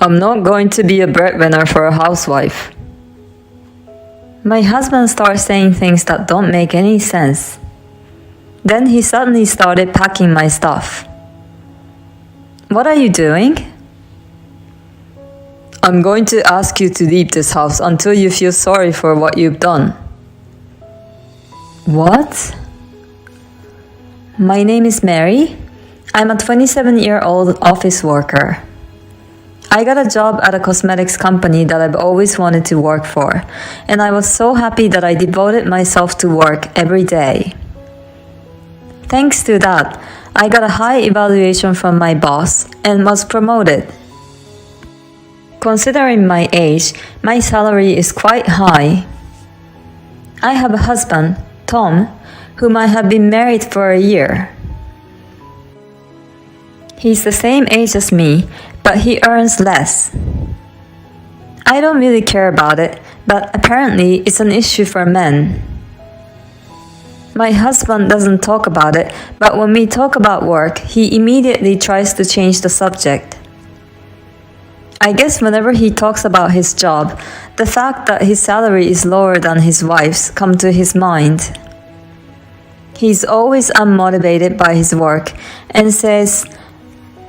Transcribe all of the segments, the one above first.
I'm not going to be a breadwinner for a housewife. My husband starts saying things that don't make any sense. Then he suddenly started packing my stuff. What are you doing? I'm going to ask you to leave this house until you feel sorry for what you've done. What? My name is Mary. I'm a 27-year-old office worker. I got a job at a cosmetics company that I've always wanted to work for, and I was so happy that I devoted myself to work every day. Thanks to that, I got a high evaluation from my boss and was promoted. Considering my age, my salary is quite high. I have a husband, Tom, whom I have been married for a year. He's the same age as me, but he earns less. I don't really care about it, but apparently it's an issue for men. My husband doesn't talk about it, but when we talk about work, he immediately tries to change the subject. I guess whenever he talks about his job, the fact that his salary is lower than his wife's comes to his mind. He's always unmotivated by his work and says,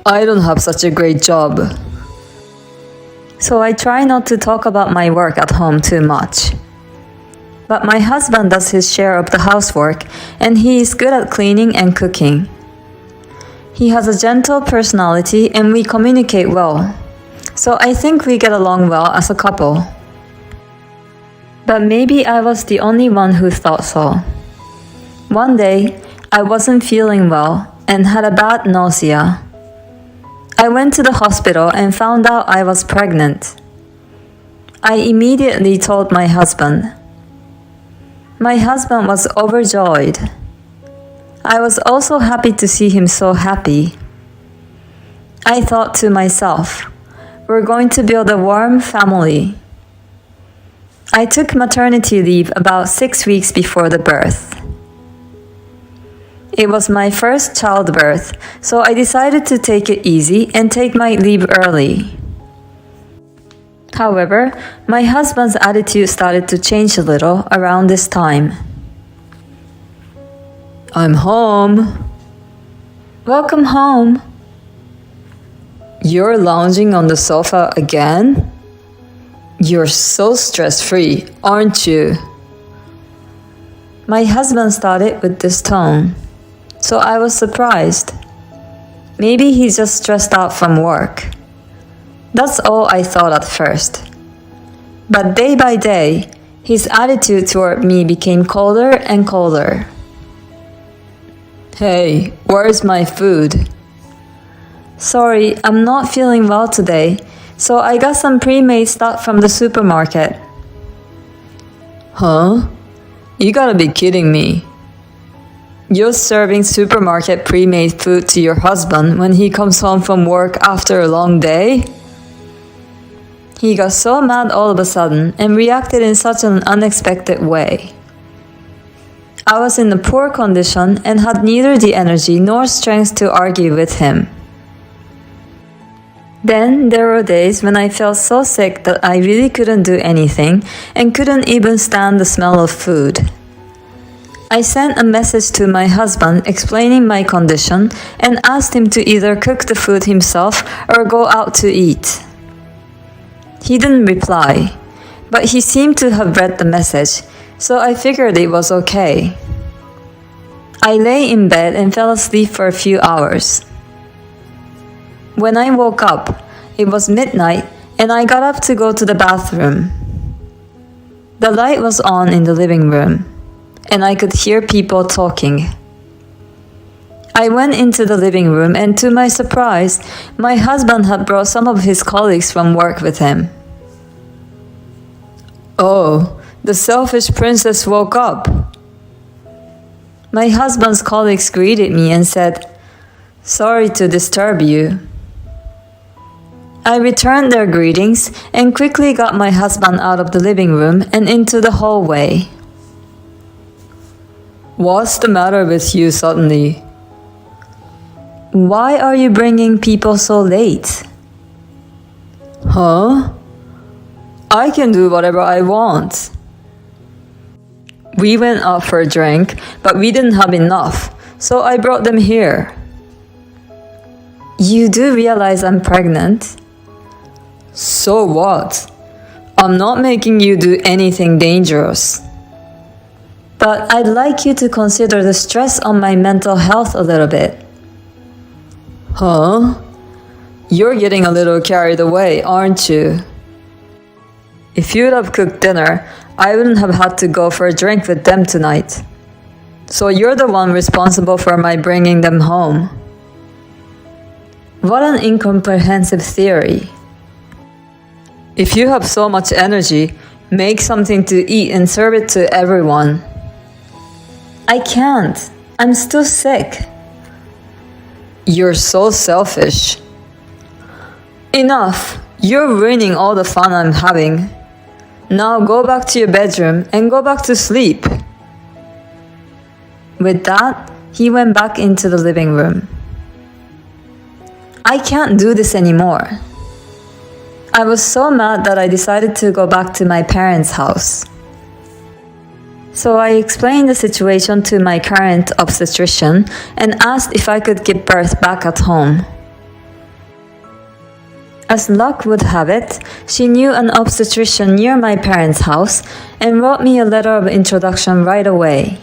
I don't have such a great job. So I try not to talk about my work at home too much. But my husband does his share of the housework, and he is good at cleaning and cooking. He has a gentle personality and we communicate well. So I think we get along well as a couple. But maybe I was the only one who thought so. One day, I wasn't feeling well and had a bad nausea. I went to the hospital and found out I was pregnant. I immediately told my husband. My husband was overjoyed. I was also happy to see him so happy. I thought to myself, we're going to build a warm family. I took maternity leave about 6 weeks before the birth. It was my first childbirth, so I decided to take it easy and take my leave early. However, my husband's attitude started to change a little around this time. I'm home. Welcome home. You're lounging on the sofa again? You're so stress-free, aren't you? My husband started with this tone, so I was surprised. Maybe he's just stressed out from work. That's all I thought at first. But day by day, his attitude toward me became colder and colder. Hey, where's my food? Sorry, I'm not feeling well today, so I got some pre-made stuff from the supermarket. Huh? You gotta be kidding me. You're serving supermarket pre-made food to your husband when he comes home from work after a long day? He got so mad all of a sudden and reacted in such an unexpected way. I was in a poor condition and had neither the energy nor strength to argue with him. Then there were days when I felt so sick that I really couldn't do anything and couldn't even stand the smell of food. I sent a message to my husband explaining my condition and asked him to either cook the food himself or go out to eat. He didn't reply, but he seemed to have read the message, so I figured it was okay. I lay in bed and fell asleep for a few hours. When I woke up, it was midnight and I got up to go to the bathroom. The light was on in the living room, and I could hear people talking. I went into the living room and to my surprise, my husband had brought some of his colleagues from work with him. Oh, the selfish princess woke up. My husband's colleagues greeted me and said, "Sorry to disturb you." I returned their greetings and quickly got my husband out of the living room and into the hallway. What's the matter with you suddenly? Why are you bringing people so late? Huh? I can do whatever I want. We went out for a drink, but we didn't have enough, so I brought them here. You do realize I'm pregnant? So what? I'm not making you do anything dangerous. But I'd like you to consider the stress on my mental health a little bit. Huh? You're getting a little carried away, aren't you? If you'd have cooked dinner, I wouldn't have had to go for a drink with them tonight. So you're the one responsible for my bringing them home. What an incomprehensive theory. If you have so much energy, make something to eat and serve it to everyone. I can't. I'm still sick. You're so selfish. Enough. You're ruining all the fun I'm having. Now go back to your bedroom and go back to sleep. With that, he went back into the living room. I can't do this anymore. I was so mad that I decided to go back to my parents' house. So I explained the situation to my current obstetrician and asked if I could give birth back at home. As luck would have it, she knew an obstetrician near my parents' house and wrote me a letter of introduction right away.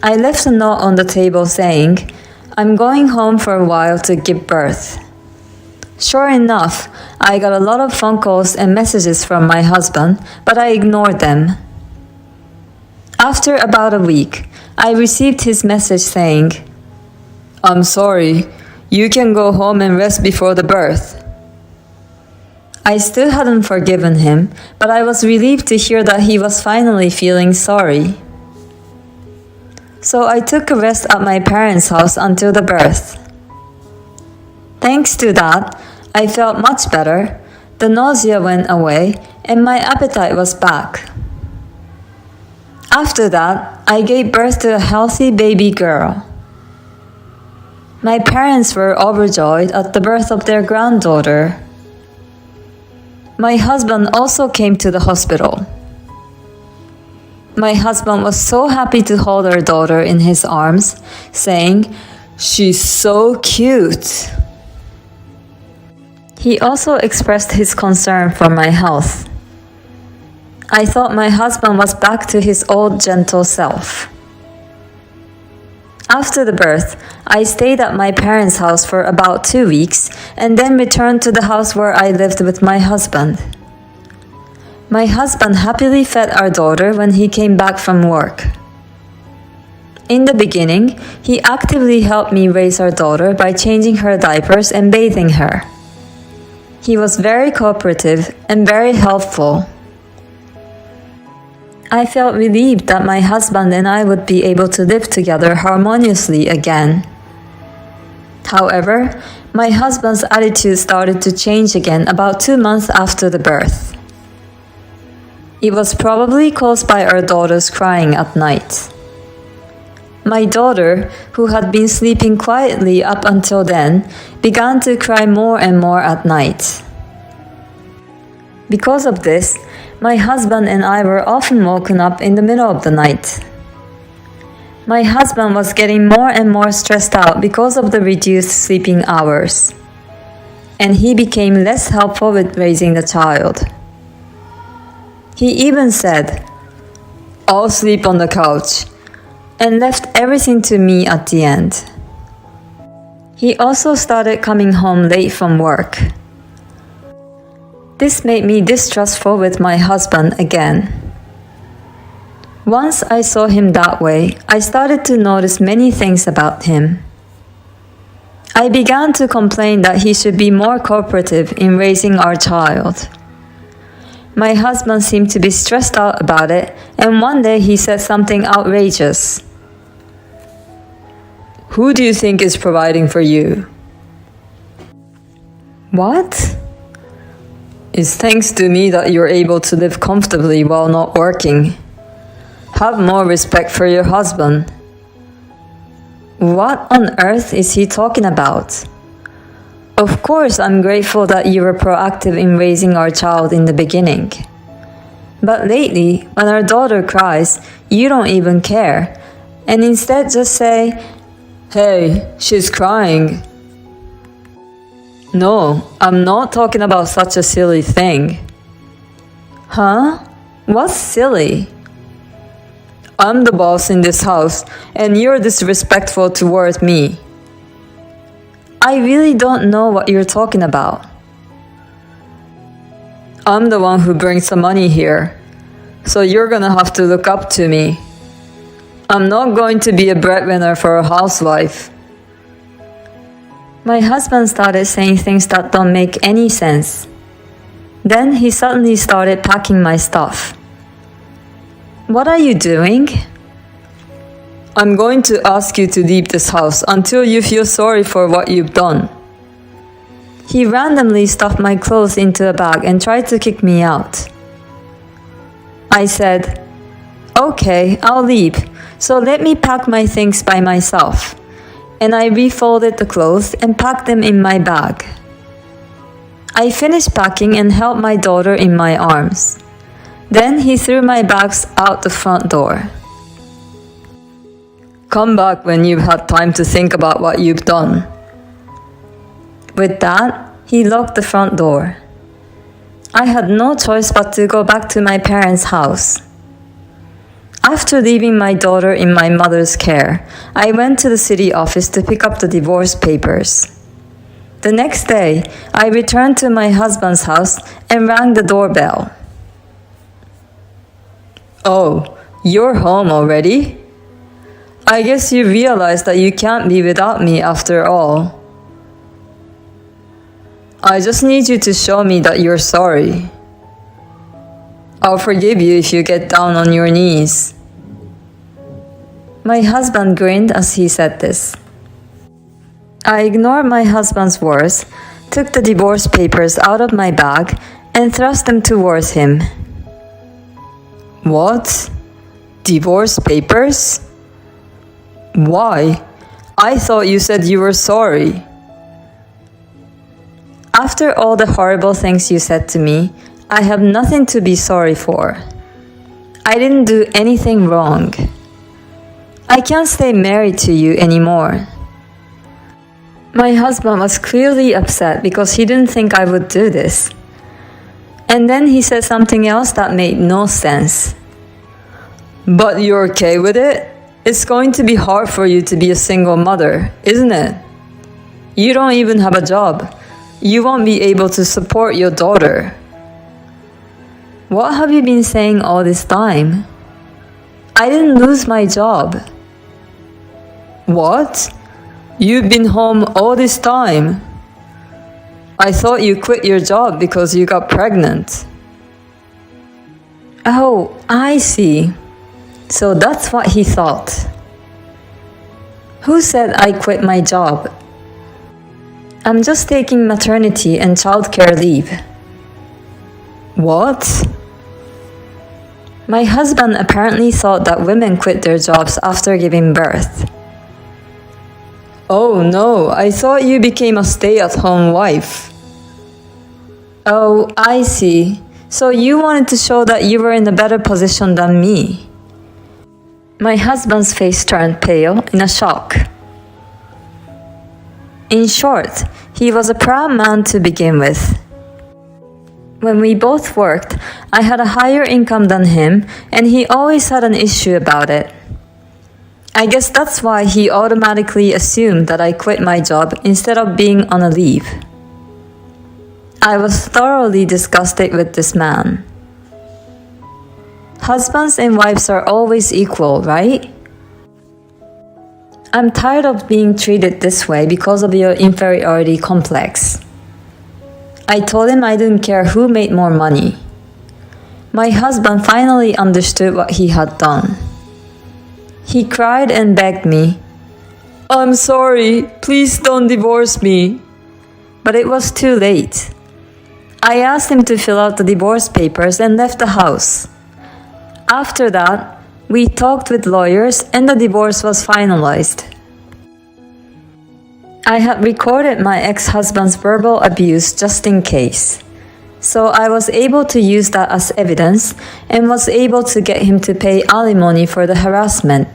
I left a note on the table saying, "I'm going home for a while to give birth." Sure enough, I got a lot of phone calls and messages from my husband, but I ignored them. After about a week, I received his message saying, "I'm sorry, you can go home and rest before the birth." I still hadn't forgiven him, but I was relieved to hear that he was finally feeling sorry. So I took a rest at my parents' house until the birth. Thanks to that, I felt much better, the nausea went away, and my appetite was back. After that, I gave birth to a healthy baby girl. My parents were overjoyed at the birth of their granddaughter. My husband also came to the hospital. My husband was so happy to hold our daughter in his arms, saying, "She's so cute." He also expressed his concern for my health. I thought my husband was back to his old gentle self. After the birth, I stayed at my parents' house for about 2 weeks and then returned to the house where I lived with my husband. My husband happily fed our daughter when he came back from work. In the beginning, he actively helped me raise our daughter by changing her diapers and bathing her. He was very cooperative and very helpful. I felt relieved that my husband and I would be able to live together harmoniously again. However, my husband's attitude started to change again about 2 months after the birth. It was probably caused by our daughter's crying at night. My daughter, who had been sleeping quietly up until then, began to cry more and more at night. Because of this, my husband and I were often woken up in the middle of the night. My husband was getting more and more stressed out because of the reduced sleeping hours, and he became less helpful with raising the child. He even said, "I'll sleep on the couch," and left everything to me at the end. He also started coming home late from work. This made me distrustful with my husband again. Once I saw him that way, I started to notice many things about him. I began to complain that he should be more cooperative in raising our child. My husband seemed to be stressed out about it, and one day he said something outrageous. "Who do you think is providing for you?" What? "It's thanks to me that you're able to live comfortably while not working. Have more respect for your husband." What on earth is he talking about? Of course, I'm grateful that you were proactive in raising our child in the beginning. But lately, when our daughter cries, you don't even care, and instead just say, "Hey, she's crying." No, I'm not talking about such a silly thing. Huh? What's silly? I'm the boss in this house, and you're disrespectful towards me. I really don't know what you're talking about. I'm the one who brings the money here, so you're gonna have to look up to me. I'm not going to be a breadwinner for a housewife. My husband started saying things that don't make any sense. Then he suddenly started packing my stuff. What are you doing? I'm going to ask you to leave this house until you feel sorry for what you've done. He randomly stuffed my clothes into a bag and tried to kick me out. I said, "Okay, I'll leave, so let me pack my things by myself." And I refolded the clothes and packed them in my bag. I finished packing and held my daughter in my arms. Then he threw my bags out the front door. Come back when you've had time to think about what you've done. With that, he locked the front door. I had no choice but to go back to my parents' house. After leaving my daughter in my mother's care, I went to the city office to pick up the divorce papers. The next day, I returned to my husband's house and rang the doorbell. "Oh, you're home already? I guess you realize that you can't be without me after all. I just need you to show me that you're sorry. I'll forgive you if you get down on your knees." My husband grinned as he said this. I ignored my husband's words, took the divorce papers out of my bag, and thrust them towards him. "What? Divorce papers? Why? I thought you said you were sorry." "After all the horrible things you said to me, I have nothing to be sorry for. I didn't do anything wrong. I can't stay married to you anymore." My husband was clearly upset because he didn't think I would do this. And then he said something else that made no sense. "But you're okay with it? It's going to be hard for you to be a single mother, isn't it? You don't even have a job. You won't be able to support your daughter." "What have you been saying all this time? I didn't lose my job." "What? You've been home all this time? I thought you quit your job because you got pregnant." Oh, I see. So that's what he thought. Who said I quit my job? I'm just taking maternity and childcare leave. What? My husband apparently thought that women quit their jobs after giving birth. Oh no, I thought you became a stay-at-home wife. Oh, I see. So you wanted to show that you were in a better position than me. My husband's face turned pale in a shock. In short, he was a proud man to begin with. When we both worked, I had a higher income than him, and he always had an issue about it. I guess that's why he automatically assumed that I quit my job instead of being on a leave. I was thoroughly disgusted with this man. Husbands and wives are always equal, right? I'm tired of being treated this way because of your inferiority complex. I told him I didn't care who made more money. My husband finally understood what he had done. He cried and begged me, "I'm sorry, please don't divorce me." But it was too late. I asked him to fill out the divorce papers and left the house. After that, we talked with lawyers and the divorce was finalized. I had recorded my ex-husband's verbal abuse just in case. So I was able to use that as evidence and was able to get him to pay alimony for the harassment.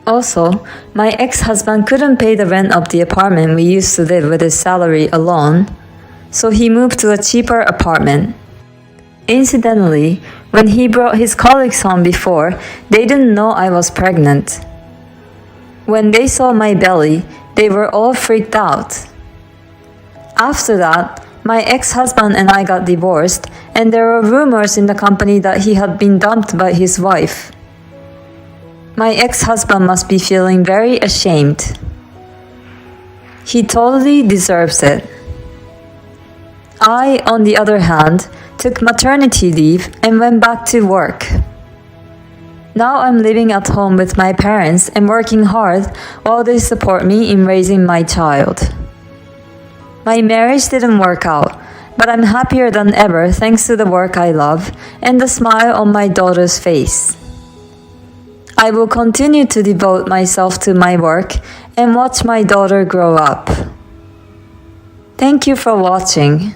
Also, my ex-husband couldn't pay the rent of the apartment we used to live with his salary alone, so he moved to a cheaper apartment. Incidentally, when he brought his colleagues home before, they didn't know I was pregnant. When they saw my belly, they were all freaked out. After that, my ex-husband and I got divorced, and there were rumors in the company that he had been dumped by his wife. My ex-husband must be feeling very ashamed. He totally deserves it. I, on the other hand, took maternity leave and went back to work. Now I'm living at home with my parents and working hard while they support me in raising my child. My marriage didn't work out, but I'm happier than ever thanks to the work I love and the smile on my daughter's face. I will continue to devote myself to my work and watch my daughter grow up. Thank you for watching.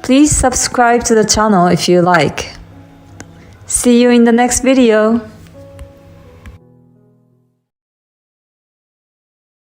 Please subscribe to the channel if you like. See you in the next video.